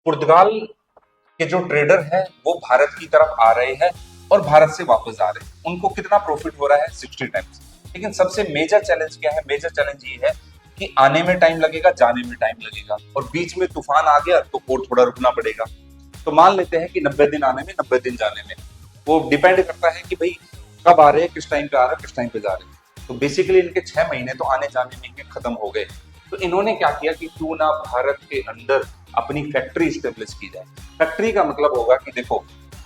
पुर्तगाल के जो ट्रेडर हैं वो भारत की तरफ आ रहे हैं और भारत से वापस आ रहे हैं। उनको कितना प्रॉफिट हो रहा है? 60 टाइम्स। लेकिन सबसे मेजर चैलेंज क्या है? मेजर चैलेंज ये है कि आने में टाइम लगेगा, जाने में टाइम लगेगा, और बीच में तूफान आ गया तो और थोड़ा रुकना पड़ेगा। तो मान लेते हैं कि 90 दिन आने में, 90 दिन जाने में। वो डिपेंड करता है कि भाई कब आ रहे हैं, किस टाइम पे आ रहे हैं, किस टाइम पे जा रहे हैं। तो बेसिकली इनके 6 महीने तो आने जाने में ही खत्म हो गए। तो इन्होंने क्या किया कि क्यों ना भारत के अंदर अपनी फैक्ट्री स्टेब्लिश की जाए। फैक्ट्री का मतलब होगा कि देखो,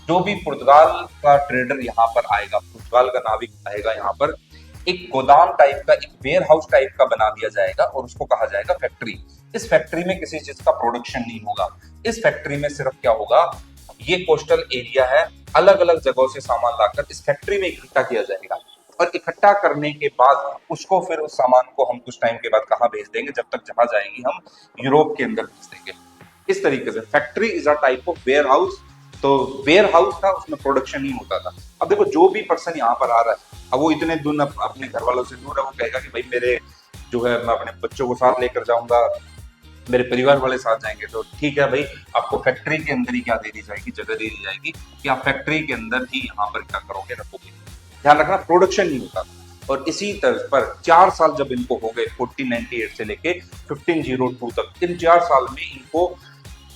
जो भी पुर्तगाल का ट्रेडर यहाँ पर आएगा, पुर्तगाल का नाविक आएगा यहाँ पर, एक गोदाम टाइप का, एक वेयर हाउस टाइप का बना दिया जाएगा और उसको कहा जाएगा फैक्ट्री। इस फैक्ट्री में किसी चीज का प्रोडक्शन नहीं होगा। इस फैक्ट्री में सिर्फ क्या होगा, ये कोस्टल एरिया है, अलग अलग जगहों से सामान लाकर इस फैक्ट्री में इकट्ठा किया जाएगा, और इकट्ठा करने के बाद उसको फिर उस सामान को हम कुछ टाइम के बाद कहाँ भेज देंगे, जब तक जहां जाएगी हम यूरोप के अंदर भेज देंगे। इस तरीके से factory is a type of warehouse. तो वेयर हाउस था, उसमें प्रोडक्शन नहीं होता था। अब देखो, जो भी पर्सन यहाँ पर आ रहा है, अब वो इतने दूर अपने घर वालों से दूर है, वो कहेगा कि भाई मेरे जो है, मैं अपने बच्चों को साथ लेकर जाऊंगा, मेरे परिवार वाले साथ जाएंगे। तो ठीक है भाई, आपको फैक्ट्री के अंदर ही क्या दे दी जाएगी, जगह दे दी जाएगी कि आप फैक्ट्री के अंदर ही यहाँ पर क्या करोगे, रखोगे। ध्यान रखना, प्रोडक्शन नहीं होता था। और इसी तर्ज पर 4 साल जब इनको हो गए, 1498 से लेके 1502 तक, इन 4 साल में इनको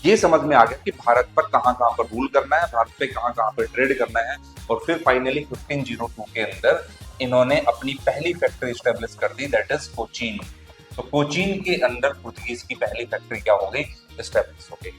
ये समझ में आ गया कि भारत पर कहाँ कहाँ पर रूल करना है, भारत पे कहाँ कहाँ पर ट्रेड करना है। और फिर फाइनली 1502 के अंदर इन्होंने अपनी पहली फैक्ट्री स्टेब्लिश कर दी, दैट इज कोचीन। तो कोचीन के अंदर पुर्तगीज की पहली फैक्ट्री क्या हो गई, स्टेब्लिश हो गई।